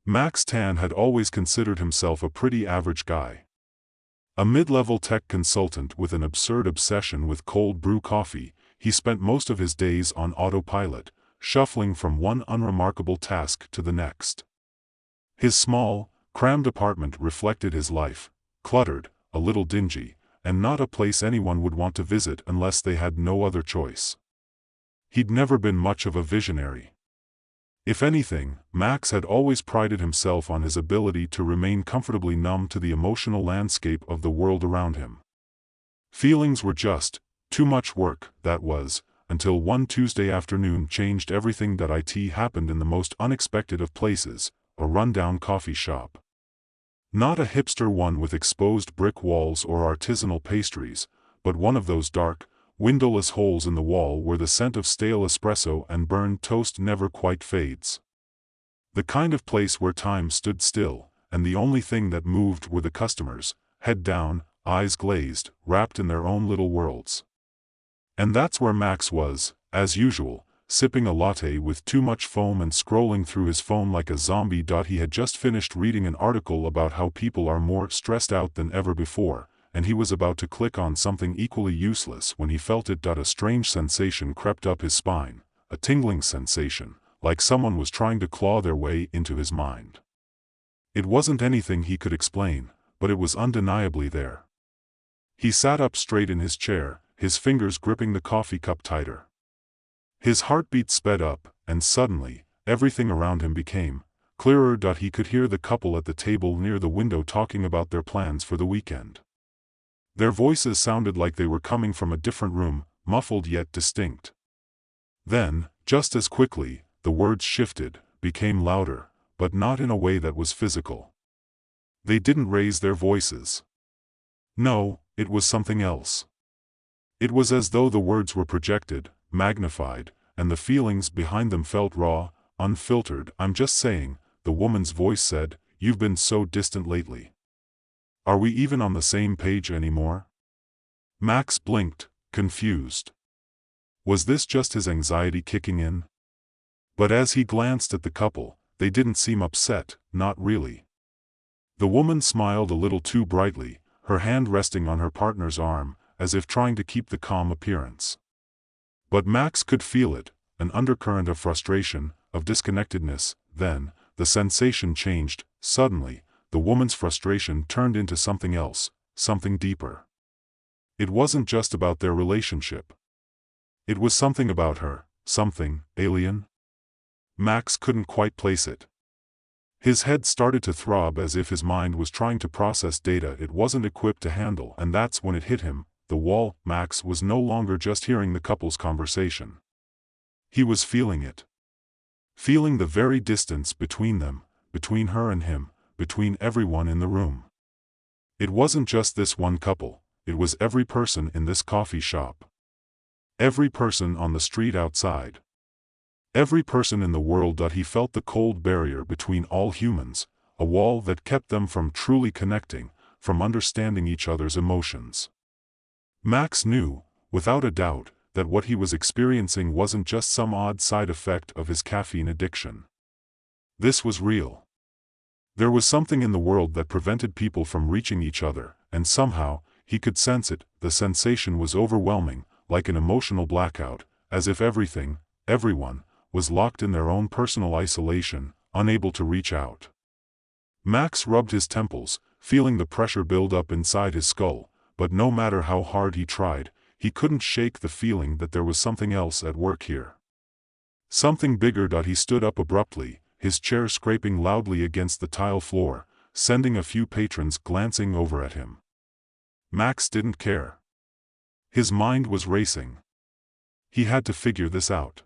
Max Tan had always considered himself a pretty average guy. A mid-level tech consultant with an absurd obsession with cold brew coffee, he spent most of his days on autopilot, shuffling from one unremarkable task to the next. His small, crammed apartment reflected his life, cluttered, a little dingy, and not a place anyone would want to visit unless they had no other choice. He'd never been much of a visionary. If anything, Max had always prided himself on his ability to remain comfortably numb to the emotional landscape of the world around him. Feelings were just too much work, that was, until one Tuesday afternoon changed everything. It happened in the most unexpected of places, a rundown coffee shop. Not a hipster one with exposed brick walls or artisanal pastries, but one of those dark, windowless holes in the wall where the scent of stale espresso and burned toast never quite fades. The kind of place where time stood still, and the only thing that moved were the customers, head down, eyes glazed, wrapped in their own little worlds. And that's where Max was, as usual, sipping a latte with too much foam and scrolling through his phone like a zombie. He had just finished reading an article about how people are more stressed out than ever before, and he was about to click on something equally useless when he felt it. A strange sensation crept up his spine, a tingling sensation, like someone was trying to claw their way into his mind. It wasn't anything he could explain, but it was undeniably there. He sat up straight in his chair, his fingers gripping the coffee cup tighter. His heartbeat sped up, and suddenly, everything around him became clearer. He could hear the couple at the table near the window talking about their plans for the weekend. Their voices sounded like they were coming from a different room, muffled yet distinct. Then, just as quickly, the words shifted, became louder, but not in a way that was physical. They didn't raise their voices. No, it was something else. It was as though the words were projected, magnified, and the feelings behind them felt raw, unfiltered. "I'm just saying," the woman's voice said, "you've been so distant lately. Are we even on the same page anymore?" Max blinked, confused. Was this just his anxiety kicking in? But as he glanced at the couple, they didn't seem upset, not really. The woman smiled a little too brightly, her hand resting on her partner's arm, as if trying to keep the calm appearance. But Max could feel it, an undercurrent of frustration, of disconnectedness. Then, the sensation changed. Suddenly, the woman's frustration turned into something else, something deeper. It wasn't just about their relationship. It was something about her, something alien. Max couldn't quite place it. His head started to throb as if his mind was trying to process data it wasn't equipped to handle, and that's when it hit him, the wall. Max was no longer just hearing the couple's conversation. He was feeling it. Feeling the very distance between them, between her and him, between everyone in the room. It wasn't just this one couple, it was every person in this coffee shop. Every person on the street outside. Every person in the world. He felt the cold barrier between all humans, a wall that kept them from truly connecting, from understanding each other's emotions. Max knew, without a doubt, that what he was experiencing wasn't just some odd side effect of his caffeine addiction. This was real. There was something in the world that prevented people from reaching each other, and somehow, he could sense it. The sensation was overwhelming, like an emotional blackout, as if everything, everyone, was locked in their own personal isolation, unable to reach out. Max rubbed his temples, feeling the pressure build up inside his skull, but no matter how hard he tried, he couldn't shake the feeling that there was something else at work here. Something bigger. He stood up abruptly, his chair scraping loudly against the tile floor, sending a few patrons glancing over at him. Max didn't care. His mind was racing. He had to figure this out.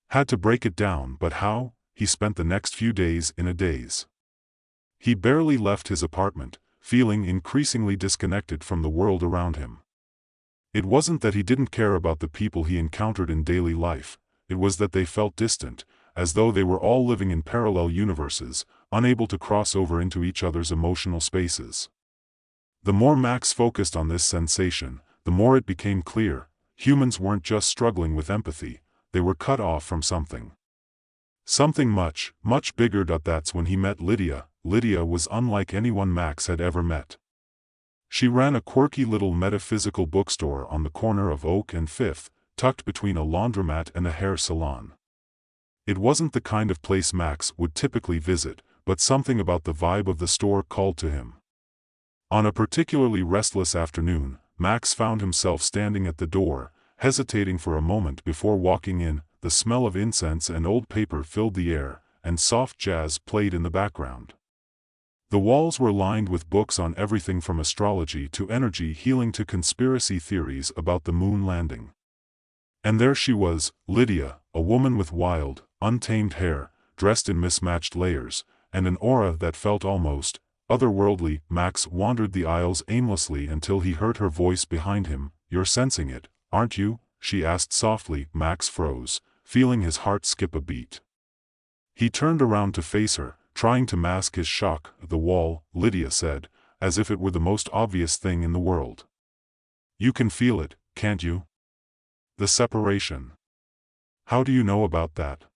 Had to break it down, but how? He spent the next few days in a daze. He barely left his apartment, feeling increasingly disconnected from the world around him. It wasn't that he didn't care about the people he encountered in daily life, it was that they felt distant, as though they were all living in parallel universes, unable to cross over into each other's emotional spaces. The more Max focused on this sensation, the more it became clear, humans weren't just struggling with empathy, they were cut off from something. Something much, much bigger. That's when he met Lydia. Lydia was unlike anyone Max had ever met. She ran a quirky little metaphysical bookstore on the corner of Oak and Fifth, tucked between a laundromat and a hair salon. It wasn't the kind of place Max would typically visit, but something about the vibe of the store called to him. On a particularly restless afternoon, Max found himself standing at the door, hesitating for a moment before walking in. The smell of incense and old paper filled the air, and soft jazz played in the background. The walls were lined with books on everything from astrology to energy healing to conspiracy theories about the moon landing. And there she was, Lydia, a woman with wild, untamed hair, dressed in mismatched layers, and an aura that felt almost otherworldly. Max wandered the aisles aimlessly until he heard her voice behind him. "You're sensing it, aren't you?" she asked softly. Max froze, feeling his heart skip a beat. He turned around to face her, trying to mask his shock. "The wall," Lydia said, as if it were the most obvious thing in the world. "You can feel it, can't you? The separation. How do you know about that?"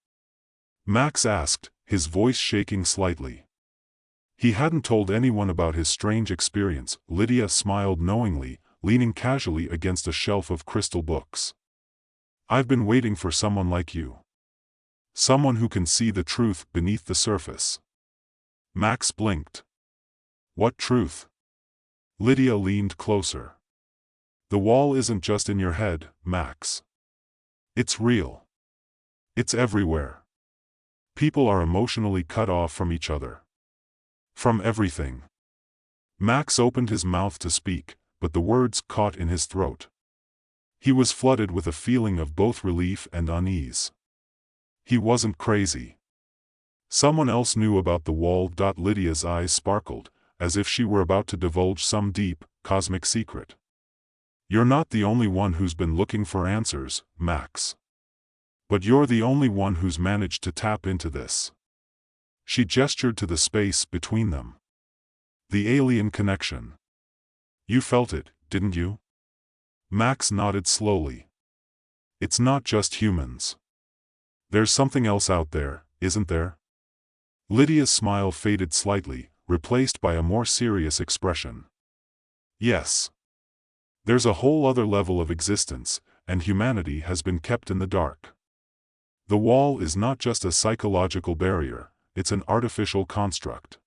Max asked, his voice shaking slightly. He hadn't told anyone about his strange experience. Lydia smiled knowingly, leaning casually against a shelf of crystal books. "I've been waiting for someone like you. Someone who can see the truth beneath the surface." Max blinked. "What truth?" Lydia leaned closer. "The wall isn't just in your head, Max. It's real. It's everywhere. People are emotionally cut off from each other. From everything." Max opened his mouth to speak, but the words caught in his throat. He was flooded with a feeling of both relief and unease. He wasn't crazy. Someone else knew about the wall. Lydia's eyes sparkled, as if she were about to divulge some deep, cosmic secret. "You're not the only one who's been looking for answers, Max. But you're the only one who's managed to tap into this." She gestured to the space between them. "The alien connection. You felt it, didn't you?" Max nodded slowly. "It's not just humans. There's something else out there, isn't there?" Lydia's smile faded slightly, replaced by a more serious expression. "Yes. There's a whole other level of existence, and humanity has been kept in the dark. The wall is not just a psychological barrier, it's an artificial construct.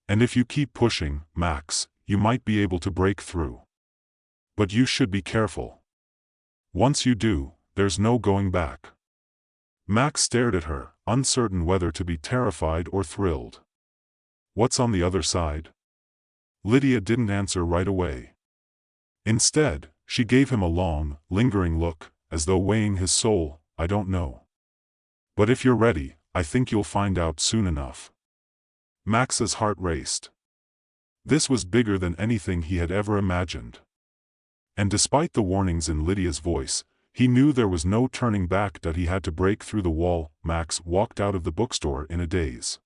And if you keep pushing, Max, you might be able to break through. But you should be careful. Once you do, there's no going back." Max stared at her, uncertain whether to be terrified or thrilled. "What's on the other side?" Lydia didn't answer right away. Instead, she gave him a long, lingering look, as though weighing his soul. "I don't know. But if you're ready, I think you'll find out soon enough." Max's heart raced. This was bigger than anything he had ever imagined. And despite the warnings in Lydia's voice, he knew there was no turning back. That he had to break through the wall. Max walked out of the bookstore in a daze.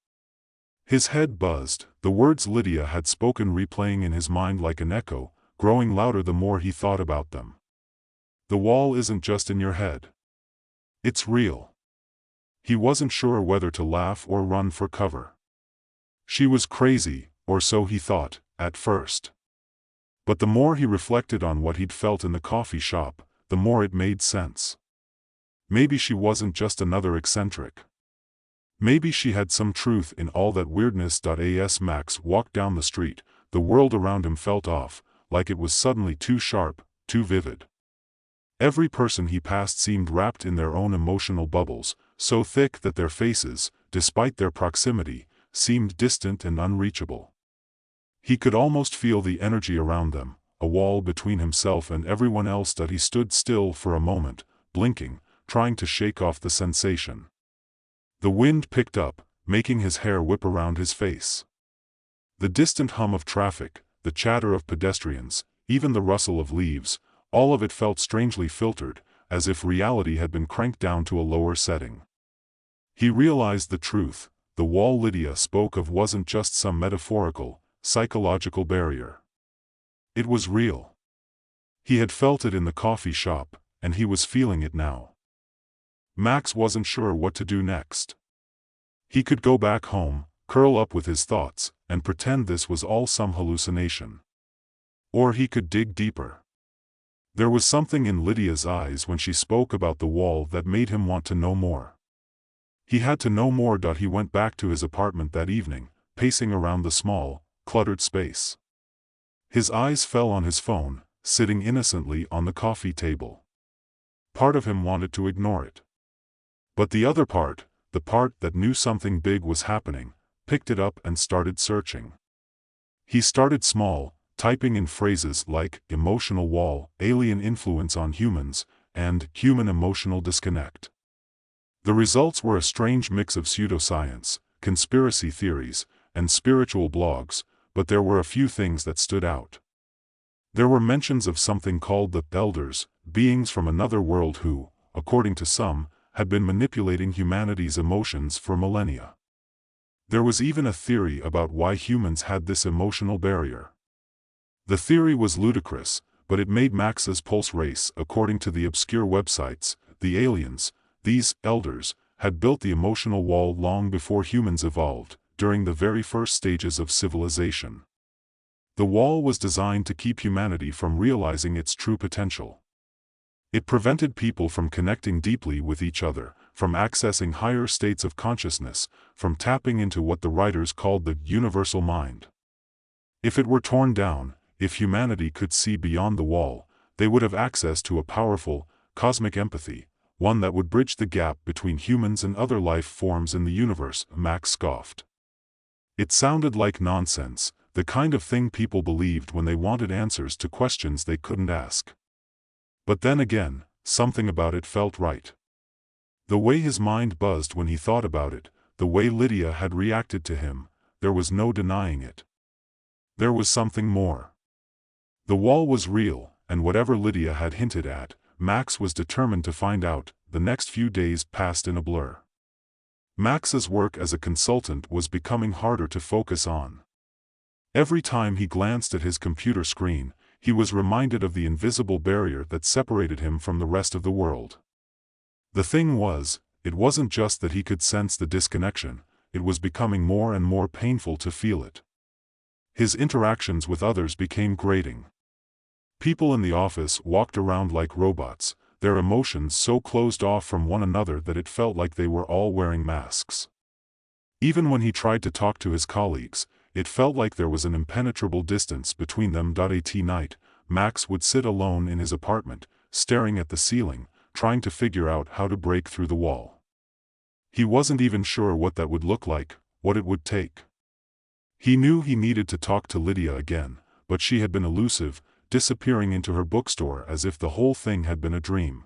His head buzzed, the words Lydia had spoken replaying in his mind like an echo, growing louder the more he thought about them. "The wall isn't just in your head. It's real." He wasn't sure whether to laugh or run for cover. She was crazy, or so he thought, at first. But the more he reflected on what he'd felt in the coffee shop, the more it made sense. Maybe she wasn't just another eccentric. Maybe she had some truth in all that weirdness. As Max walked down the street, the world around him felt off, like it was suddenly too sharp, too vivid. Every person he passed seemed wrapped in their own emotional bubbles, so thick that their faces, despite their proximity, seemed distant and unreachable. He could almost feel the energy around them, a wall between himself and everyone else. He stood still for a moment, blinking, trying to shake off the sensation. The wind picked up, making his hair whip around his face. The distant hum of traffic, the chatter of pedestrians, even the rustle of leaves, all of it felt strangely filtered, as if reality had been cranked down to a lower setting. He realized the truth. The wall Lydia spoke of wasn't just some metaphorical, psychological barrier. It was real. He had felt it in the coffee shop, and he was feeling it now. Max wasn't sure what to do next. He could go back home, curl up with his thoughts, and pretend this was all some hallucination. Or he could dig deeper. There was something in Lydia's eyes when she spoke about the wall that made him want to know more. He had to know more. He went back to his apartment that evening, pacing around the small, cluttered space. His eyes fell on his phone, sitting innocently on the coffee table. Part of him wanted to ignore it. But the other part, the part that knew something big was happening, picked it up and started searching. He started small, typing in phrases like emotional wall, alien influence on humans, and human emotional disconnect. The results were a strange mix of pseudoscience, conspiracy theories, and spiritual blogs, but there were a few things that stood out. There were mentions of something called the elders, beings from another world who, according to some, had been manipulating humanity's emotions for millennia. There was even a theory about why humans had this emotional barrier. The theory was ludicrous, but it made Max's pulse race. According to the obscure websites, the aliens, these elders, had built the emotional wall long before humans evolved, during the very first stages of civilization. The wall was designed to keep humanity from realizing its true potential. It prevented people from connecting deeply with each other, from accessing higher states of consciousness, from tapping into what the writers called the universal mind. If it were torn down, if humanity could see beyond the wall, they would have access to a powerful, cosmic empathy, one that would bridge the gap between humans and other life forms in the universe, Max scoffed. It sounded like nonsense, the kind of thing people believed when they wanted answers to questions they couldn't ask. But then again, something about it felt right. The way his mind buzzed when he thought about it, the way Lydia had reacted to him, there was no denying it. There was something more. The wall was real, and whatever Lydia had hinted at, Max was determined to find out. The next few days passed in a blur. Max's work as a consultant was becoming harder to focus on. Every time he glanced at his computer screen, he was reminded of the invisible barrier that separated him from the rest of the world. The thing was, it wasn't just that he could sense the disconnection, it was becoming more and more painful to feel it. His interactions with others became grating. People in the office walked around like robots, their emotions so closed off from one another that it felt like they were all wearing masks. Even when he tried to talk to his colleagues, it felt like there was an impenetrable distance between them. At night, Max would sit alone in his apartment, staring at the ceiling, trying to figure out how to break through the wall. He wasn't even sure what that would look like, what it would take. He knew he needed to talk to Lydia again, but she had been elusive, disappearing into her bookstore as if the whole thing had been a dream.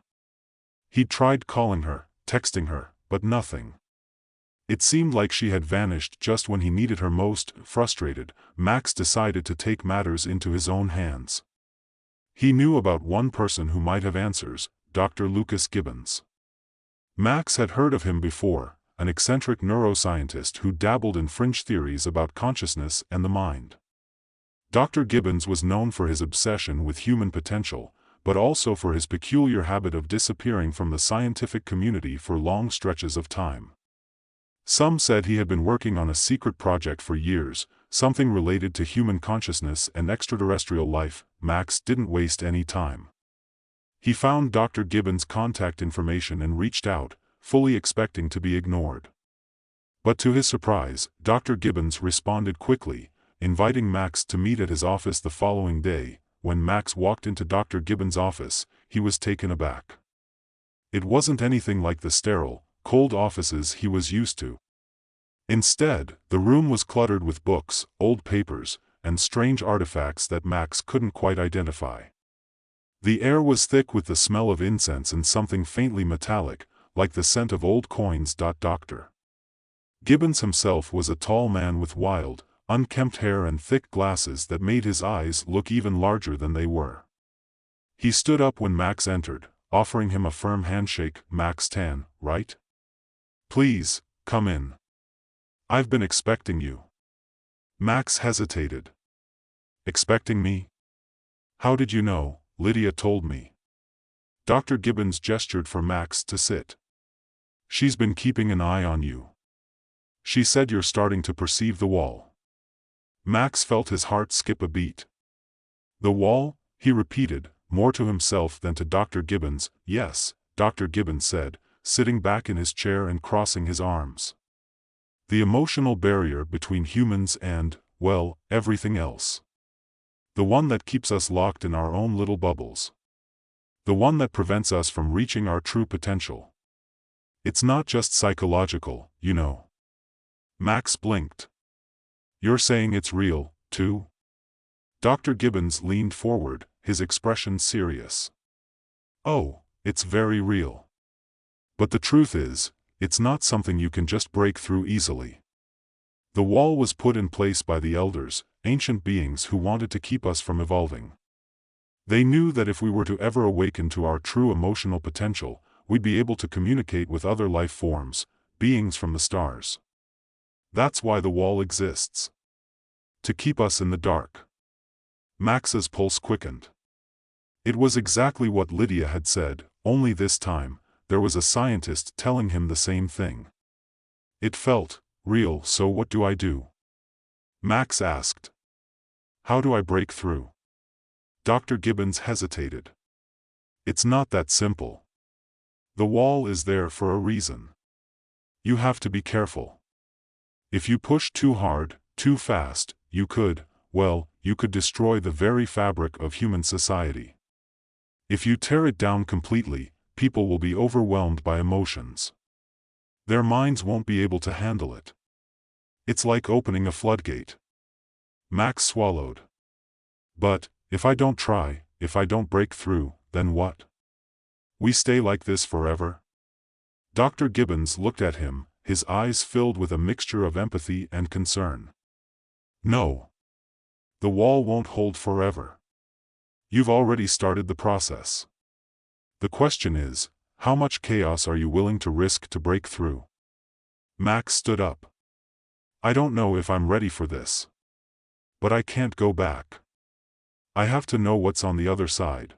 He'd tried calling her, texting her, but nothing. It seemed like she had vanished just when he needed her most. Frustrated, Max decided to take matters into his own hands. He knew about one person who might have answers, Dr. Lucas Gibbons. Max had heard of him before, an eccentric neuroscientist who dabbled in fringe theories about consciousness and the mind. Dr. Gibbons was known for his obsession with human potential, but also for his peculiar habit of disappearing from the scientific community for long stretches of time. Some said he had been working on a secret project for years, something related to human consciousness and extraterrestrial life. Max didn't waste any time. He found Dr. Gibbons' contact information and reached out, fully expecting to be ignored. But to his surprise, Dr. Gibbons responded quickly, inviting Max to meet at his office the following day. When Max walked into Dr. Gibbons' office, he was taken aback. It wasn't anything like the sterile, cold offices he was used to. Instead, the room was cluttered with books, old papers, and strange artifacts that Max couldn't quite identify. The air was thick with the smell of incense and something faintly metallic, like the scent of old coins. Dr. Gibbons himself was a tall man with wild, unkempt hair and thick glasses that made his eyes look even larger than they were. He stood up when Max entered, offering him a firm handshake. Max Tan, right? Please, come in. I've been expecting you. Max hesitated. Expecting me? How did you know? Lydia told me. Dr. Gibbons gestured for Max to sit. She's been keeping an eye on you. She said you're starting to perceive the wall. Max felt his heart skip a beat. The wall, he repeated, more to himself than to Dr. Gibbons. Yes, Dr. Gibbons said, sitting back in his chair and crossing his arms. The emotional barrier between humans and, well, everything else. The one that keeps us locked in our own little bubbles. The one that prevents us from reaching our true potential. It's not just psychological, you know. Max blinked. You're saying it's real, too? Dr. Gibbons leaned forward, his expression serious. Oh, it's very real. But the truth is, it's not something you can just break through easily. The wall was put in place by the elders, ancient beings who wanted to keep us from evolving. They knew that if we were to ever awaken to our true emotional potential, we'd be able to communicate with other life forms, beings from the stars. That's why the wall exists. To keep us in the dark. Max's pulse quickened. It was exactly what Lydia had said, only this time, there was a scientist telling him the same thing. It felt real. So what do I do? Max asked. How do I break through? Dr. Gibbons hesitated. It's not that simple. The wall is there for a reason. You have to be careful. If you push too hard, too fast, you could destroy the very fabric of human society. If you tear it down completely, people will be overwhelmed by emotions. Their minds won't be able to handle it. It's like opening a floodgate. Max swallowed. But, if I don't try, if I don't break through, then what? We stay like this forever? Dr. Gibbons looked at him, his eyes filled with a mixture of empathy and concern. No. The wall won't hold forever. You've already started the process. The question is, how much chaos are you willing to risk to break through? Max stood up. I don't know if I'm ready for this. But I can't go back. I have to know what's on the other side.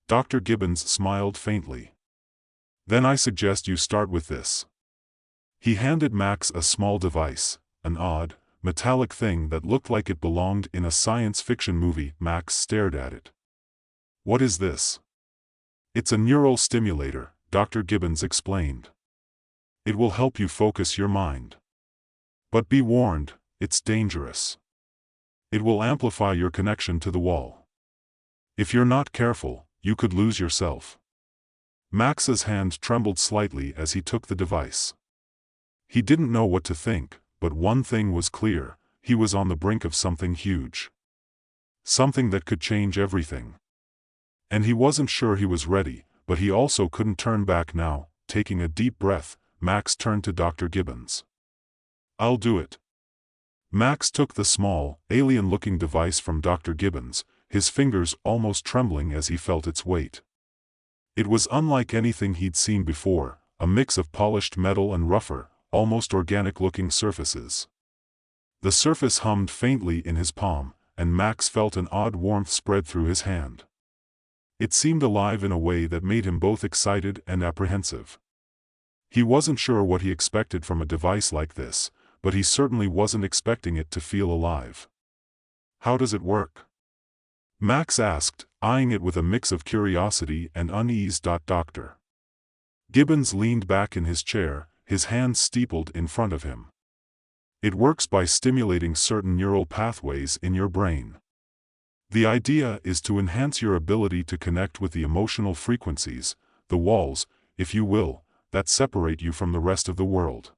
Dr. Gibbons smiled faintly. Then I suggest you start with this. He handed Max a small device, an odd, metallic thing that looked like it belonged in a science fiction movie. Max stared at it. What is this? It's a neural stimulator, Dr. Gibbons explained. It will help you focus your mind. But be warned, it's dangerous. It will amplify your connection to the wall. If you're not careful, you could lose yourself. Max's hand trembled slightly as he took the device. He didn't know what to think, but one thing was clear, he was on the brink of something huge. Something that could change everything. And he wasn't sure he was ready, but he also couldn't turn back now. Taking a deep breath, Max turned to Dr. Gibbons. I'll do it. Max took the small, alien-looking device from Dr. Gibbons, his fingers almost trembling as he felt its weight. It was unlike anything he'd seen before, a mix of polished metal and rougher, almost organic-looking surfaces. The surface hummed faintly in his palm, and Max felt an odd warmth spread through his hand. It seemed alive in a way that made him both excited and apprehensive. He wasn't sure what he expected from a device like this, but he certainly wasn't expecting it to feel alive. How does it work? Max asked, eyeing it with a mix of curiosity and unease. Dr. Gibbons leaned back in his chair, his hands steepled in front of him. It works by stimulating certain neural pathways in your brain. The idea is to enhance your ability to connect with the emotional frequencies, the walls, if you will, that separate you from the rest of the world.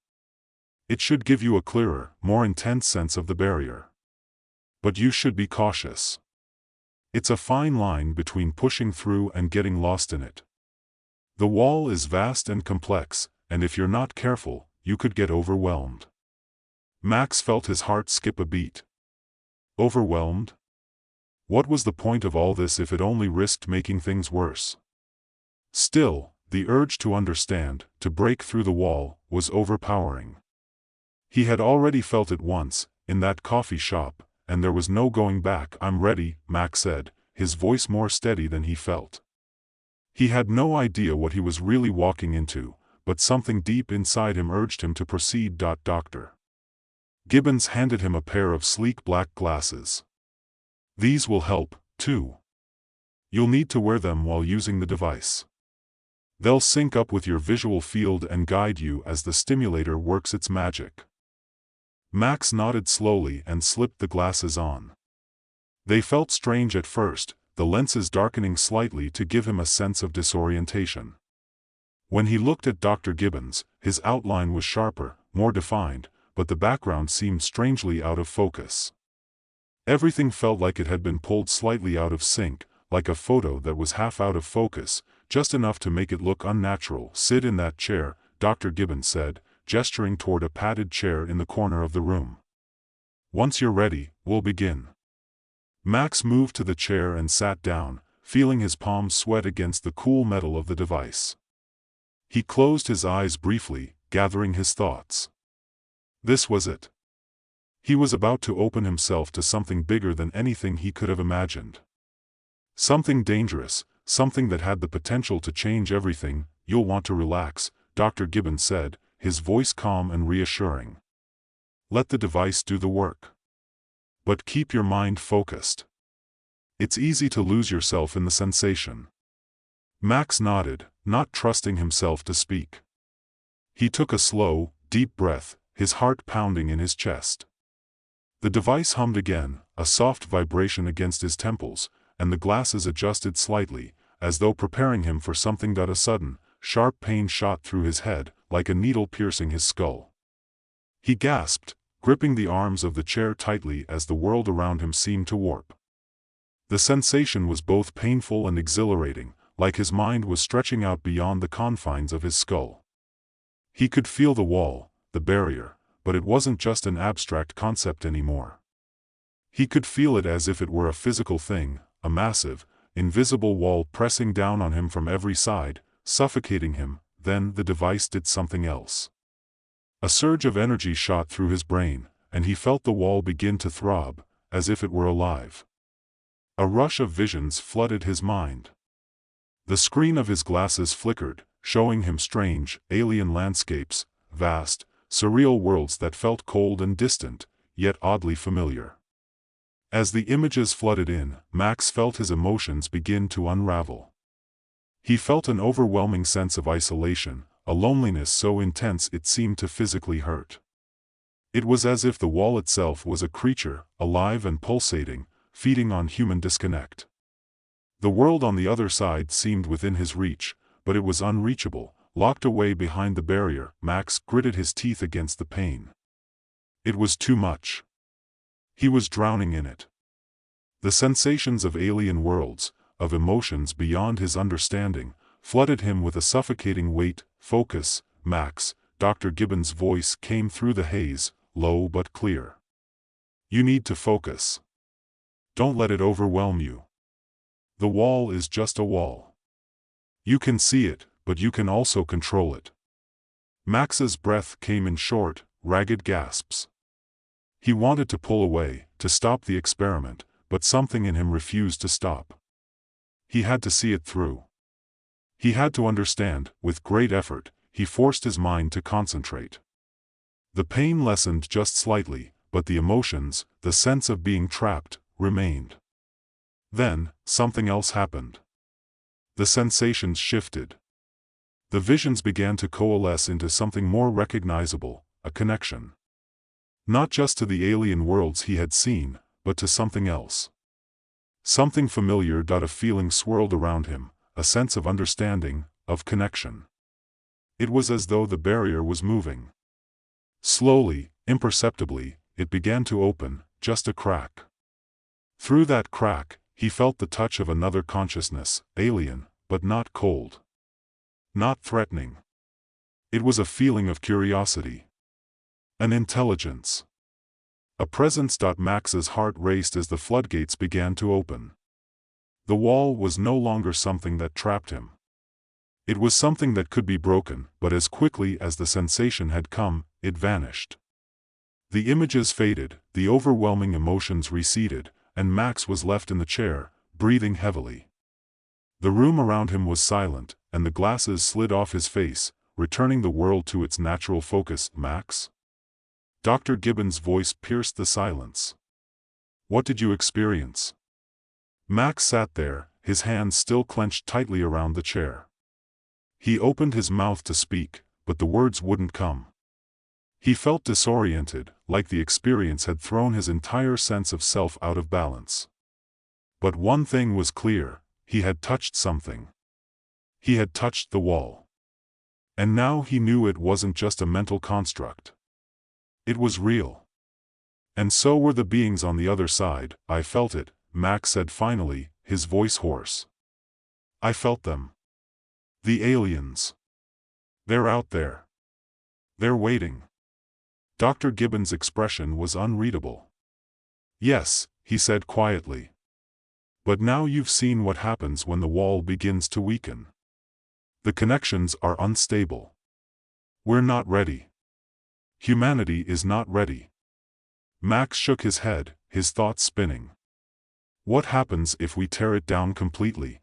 It should give you a clearer, more intense sense of the barrier. But you should be cautious. It's a fine line between pushing through and getting lost in it. The wall is vast and complex, and if you're not careful, you could get overwhelmed. Max felt his heart skip a beat. Overwhelmed? What was the point of all this if it only risked making things worse? Still, the urge to understand, to break through the wall, was overpowering. He had already felt it once, in that coffee shop, and there was no going back. I'm ready, Max said, his voice more steady than he felt. He had no idea what he was really walking into, but something deep inside him urged him to proceed. Dr. Gibbons handed him a pair of sleek black glasses. These will help, too. You'll need to wear them while using the device. They'll sync up with your visual field and guide you as the stimulator works its magic. Max nodded slowly and slipped the glasses on. They felt strange at first, the lenses darkening slightly to give him a sense of disorientation. When he looked at Dr. Gibbons, his outline was sharper, more defined, but the background seemed strangely out of focus. Everything felt like it had been pulled slightly out of sync, like a photo that was half out of focus, just enough to make it look unnatural. Sit in that chair, Dr. Gibbons said, gesturing toward a padded chair in the corner of the room. Once you're ready, we'll begin. Max moved to the chair and sat down, feeling his palms sweat against the cool metal of the device. He closed his eyes briefly, gathering his thoughts. This was it. He was about to open himself to something bigger than anything he could have imagined. Something dangerous, something that had the potential to change everything. You'll want to relax, Dr. Gibbons said, his voice calm and reassuring. Let the device do the work. But keep your mind focused. It's easy to lose yourself in the sensation. Max nodded, not trusting himself to speak. He took a slow, deep breath, his heart pounding in his chest. The device hummed again, a soft vibration against his temples, and the glasses adjusted slightly, as though preparing him for something. A sudden, sharp pain shot through his head, like a needle piercing his skull. He gasped, gripping the arms of the chair tightly as the world around him seemed to warp. The sensation was both painful and exhilarating, like his mind was stretching out beyond the confines of his skull. He could feel the wall, the barrier, but it wasn't just an abstract concept anymore. He could feel it as if it were a physical thing, a massive, invisible wall pressing down on him from every side, suffocating him. Then the device did something else. A surge of energy shot through his brain, and he felt the wall begin to throb, as if it were alive. A rush of visions flooded his mind. The screen of his glasses flickered, showing him strange, alien landscapes, vast, surreal worlds that felt cold and distant, yet oddly familiar. As the images flooded in, Max felt his emotions begin to unravel. He felt an overwhelming sense of isolation, a loneliness so intense it seemed to physically hurt. It was as if the wall itself was a creature, alive and pulsating, feeding on human disconnect. The world on the other side seemed within his reach, but it was unreachable, locked away behind the barrier. Max gritted his teeth against the pain. It was too much. He was drowning in it. The sensations of alien worlds, of emotions beyond his understanding, flooded him with a suffocating weight. Focus, Max, Dr. Gibbons' voice came through the haze, low but clear. You need to focus. Don't let it overwhelm you. The wall is just a wall. You can see it, but you can also control it. Max's breath came in short, ragged gasps. He wanted to pull away, to stop the experiment, but something in him refused to stop. He had to see it through. He had to understand. With great effort, he forced his mind to concentrate. The pain lessened just slightly, but the emotions, the sense of being trapped, remained. Then, something else happened. The sensations shifted. The visions began to coalesce into something more recognizable, a connection. Not just to the alien worlds he had seen, but to something else. Something familiar. A feeling swirled around him, a sense of understanding, of connection. It was as though the barrier was moving. Slowly, imperceptibly, it began to open, just a crack. Through that crack, he felt the touch of another consciousness, alien, but not cold. Not threatening. It was a feeling of curiosity. An intelligence. A presence. Max's heart raced as the floodgates began to open. The wall was no longer something that trapped him. It was something that could be broken, but as quickly as the sensation had come, it vanished. The images faded, the overwhelming emotions receded, and Max was left in the chair, breathing heavily. The room around him was silent, and the glasses slid off his face, returning the world to its natural focus, Max? Dr. Gibbons' voice pierced the silence. What did you experience? Max sat there, his hands still clenched tightly around the chair. He opened his mouth to speak, but the words wouldn't come. He felt disoriented, like the experience had thrown his entire sense of self out of balance. But one thing was clear, he had touched something. He had touched the wall. And now he knew it wasn't just a mental construct. It was real. And so were the beings on the other side. I felt it, Max said finally, his voice hoarse. I felt them. The aliens. They're out there. They're waiting. Dr. Gibbons' expression was unreadable. Yes, he said quietly. But now you've seen what happens when the wall begins to weaken. The connections are unstable. We're not ready. Humanity is not ready. Max shook his head, his thoughts spinning. What happens if we tear it down completely?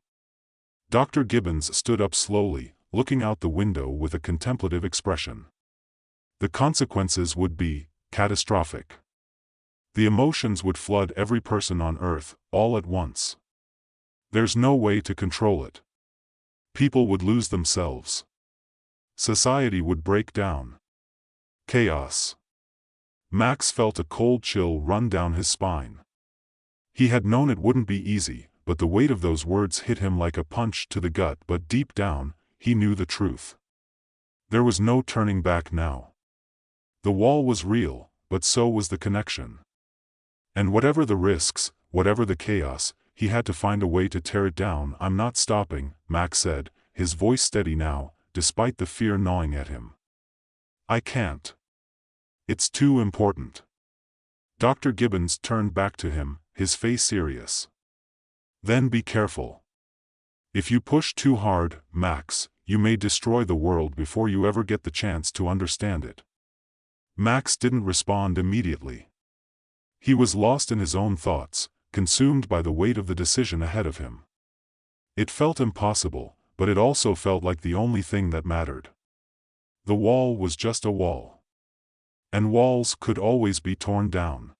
Dr. Gibbons stood up slowly, looking out the window with a contemplative expression. The consequences would be catastrophic. The emotions would flood every person on Earth, all at once. There's no way to control it. People would lose themselves. Society would break down. Chaos. Max felt a cold chill run down his spine. He had known it wouldn't be easy, but the weight of those words hit him like a punch to the gut. But deep down, he knew the truth. There was no turning back now. The wall was real, but so was the connection. And whatever the risks, whatever the chaos, he had to find a way to tear it down. I'm not stopping, Max said, his voice steady now, despite the fear gnawing at him. I can't. It's too important. Dr. Gibbons turned back to him, his face serious. Then be careful. If you push too hard, Max, you may destroy the world before you ever get the chance to understand it. Max didn't respond immediately. He was lost in his own thoughts, consumed by the weight of the decision ahead of him. It felt impossible, but it also felt like the only thing that mattered. The wall was just a wall. And walls could always be torn down.